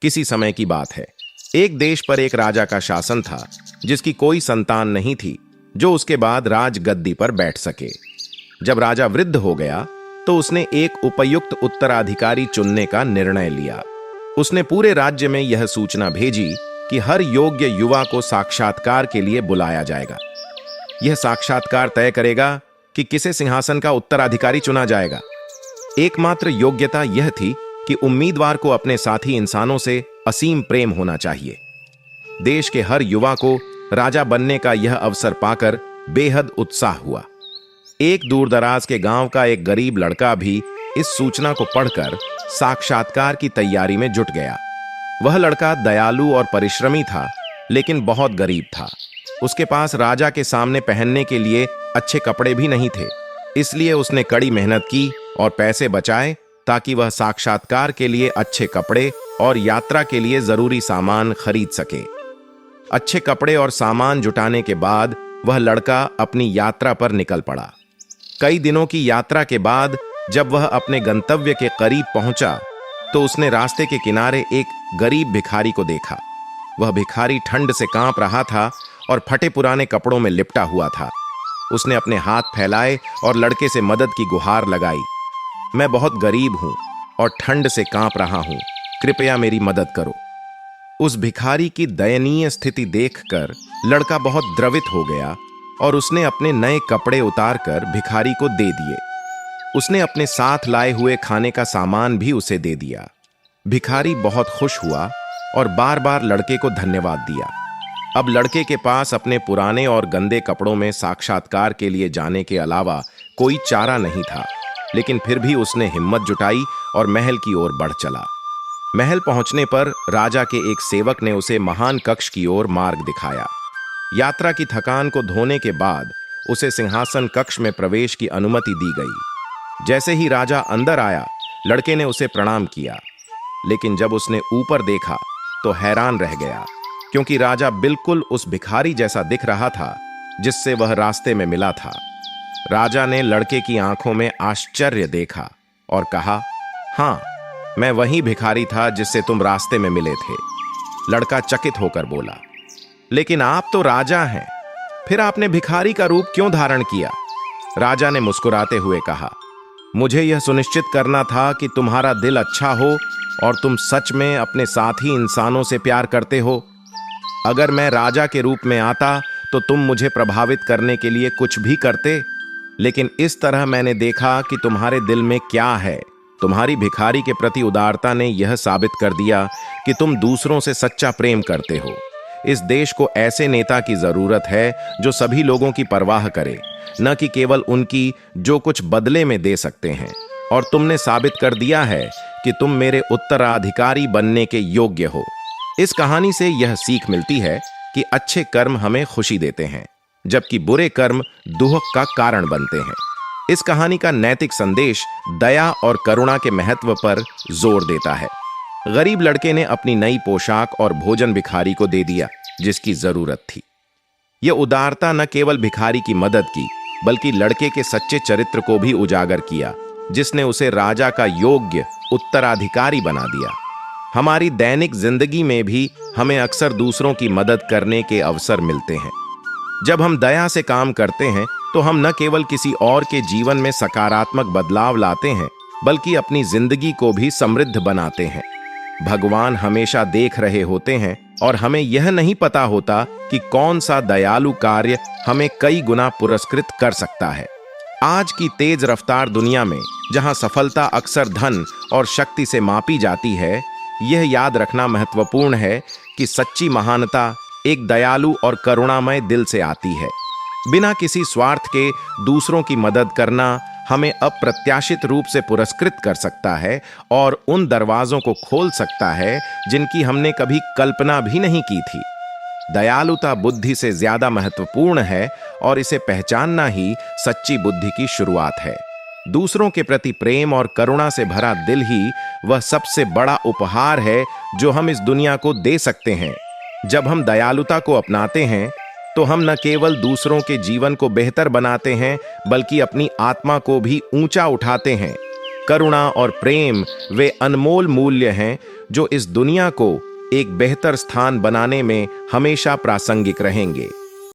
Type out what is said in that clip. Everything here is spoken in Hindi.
किसी समय की बात है। एक देश पर एक राजा का शासन था जिसकी कोई संतान नहीं थी जो उसके बाद राजगद्दी पर बैठ सके। जब राजा वृद्ध हो गया तो उसने एक उपयुक्त उत्तराधिकारी चुनने का निर्णय लिया। उसने पूरे राज्य में यह सूचना भेजी कि हर योग्य युवा को साक्षात्कार के लिए बुलाया जाएगा। यह साक्षात्कार तय करेगा कि किसे सिंहासन का उत्तराधिकारी चुना जाएगा। एकमात्र योग्यता यह थी कि उम्मीदवार को अपने साथी इंसानों से असीम प्रेम होना चाहिए। देश के हर युवा को राजा बनने का यह अवसर पाकर बेहद उत्साह हुआ। एक दूरदराज के गांव का एक गरीब लड़का भी इस सूचना को पढ़कर साक्षात्कार की तैयारी में जुट गया। वह लड़का दयालु और परिश्रमी था, लेकिन बहुत गरीब था। उसके पास राजा के सामने पहनने के लिए अच्छे कपड़े भी नहीं थे। इसलिए उसने कड़ी मेहनत की और पैसे बचाए ताकि वह साक्षात्कार के लिए अच्छे कपड़े और यात्रा के लिए जरूरी सामान खरीद सके। अच्छे कपड़े और सामान जुटाने के बाद वह लड़का अपनी यात्रा पर निकल पड़ा। कई दिनों की यात्रा के बाद जब वह अपने गंतव्य के करीब पहुंचा तो उसने रास्ते के किनारे एक गरीब भिखारी को देखा। वह भिखारी ठंड से कांप रहा था और फटे पुराने कपड़ों में लिपटा हुआ था। उसने अपने हाथ फैलाए और लड़के से मदद की गुहार लगाई। मैं बहुत गरीब हूं और ठंड से कांप रहा हूं, कृपया मेरी मदद करो। उस भिखारी की दयनीय स्थिति देखकर लड़का बहुत द्रवित हो गया और उसने अपने नए कपड़े उतारकर भिखारी को दे दिए। उसने अपने साथ लाए हुए खाने का सामान भी उसे दे दिया। भिखारी बहुत खुश हुआ और बार बार लड़के को धन्यवाद दिया। अब लड़के के पास अपने पुराने और गंदे कपड़ों में साक्षात्कार के लिए जाने के अलावा कोई चारा नहीं था, लेकिन फिर भी उसने हिम्मत जुटाई और महल की ओर बढ़ चला। महल पहुंचने पर राजा के एक सेवक ने उसे महान कक्ष की ओर मार्ग दिखाया। यात्रा की थकान को धोने के बाद उसे सिंहासन कक्ष में प्रवेश की अनुमति दी गई। जैसे ही राजा अंदर आया, लड़के ने उसे प्रणाम किया, लेकिन जब उसने ऊपर देखा तो हैरान रह गया, क्योंकि राजा बिल्कुल उस भिखारी जैसा दिख रहा था जिससे वह रास्ते में मिला था। राजा ने लड़के की आंखों में आश्चर्य देखा और कहा, हाँ, मैं वही भिखारी था जिससे तुम रास्ते में मिले थे। लड़का चकित होकर बोला, लेकिन आप तो राजा हैं, फिर आपने भिखारी का रूप क्यों धारण किया? राजा ने मुस्कुराते हुए कहा, मुझे यह सुनिश्चित करना था कि तुम्हारा दिल अच्छा हो और तुम सच में अपने साथी इंसानों से प्यार करते हो। अगर मैं राजा के रूप में आता तो तुम मुझे प्रभावित करने के लिए कुछ भी करते, लेकिन इस तरह मैंने देखा कि तुम्हारे दिल में क्या है। तुम्हारी भिखारी के प्रति उदारता ने यह साबित कर दिया कि तुम दूसरों से सच्चा प्रेम करते हो। इस देश को ऐसे नेता की जरूरत है जो सभी लोगों की परवाह करे, न कि केवल उनकी जो कुछ बदले में दे सकते हैं। और तुमने साबित कर दिया है कि तुम मेरे उत्तराधिकारी बनने के योग्य हो। इस कहानी से यह सीख मिलती है कि अच्छे कर्म हमें खुशी देते हैं, जबकि बुरे कर्म दुख का कारण बनते हैं। इस कहानी का नैतिक संदेश दया और करुणा के महत्व पर जोर देता है। गरीब लड़के ने अपनी नई पोशाक और भोजन भिखारी को दे दिया जिसकी जरूरत थी। यह उदारता न केवल भिखारी की मदद की, बल्कि लड़के के सच्चे चरित्र को भी उजागर किया, जिसने उसे राजा का योग्य उत्तराधिकारी बना दिया। हमारी दैनिक जिंदगी में भी हमें अक्सर दूसरों की मदद करने के अवसर मिलते हैं। जब हम दया से काम करते हैं तो हम न केवल किसी और के जीवन में सकारात्मक बदलाव लाते हैं, बल्कि अपनी जिंदगी को भी समृद्ध बनाते हैं। भगवान हमेशा देख रहे होते हैं और हमें यह नहीं पता होता कि कौन सा दयालु कार्य हमें कई गुना पुरस्कृत कर सकता है। आज की तेज रफ्तार दुनिया में, जहां सफलता अक्सर धन और शक्ति से मापी जाती है, यह याद रखना महत्वपूर्ण है कि सच्ची महानता एक दयालु और करुणामय दिल से आती है। बिना किसी स्वार्थ के दूसरों की मदद करना हमें अप्रत्याशित रूप से पुरस्कृत कर सकता है और उन दरवाजों को खोल सकता है जिनकी हमने कभी कल्पना भी नहीं की थी। दयालुता बुद्धि से ज्यादा महत्वपूर्ण है और इसे पहचानना ही सच्ची बुद्धि की शुरुआत है। दूसरों के प्रति प्रेम और करुणा से भरा दिल ही वह सबसे बड़ा उपहार है जो हम इस दुनिया को दे सकते हैं। जब हम दयालुता को अपनाते हैं तो हम न केवल दूसरों के जीवन को बेहतर बनाते हैं, बल्कि अपनी आत्मा को भी ऊंचा उठाते हैं। करुणा और प्रेम वे अनमोल मूल्य हैं जो इस दुनिया को एक बेहतर स्थान बनाने में हमेशा प्रासंगिक रहेंगे।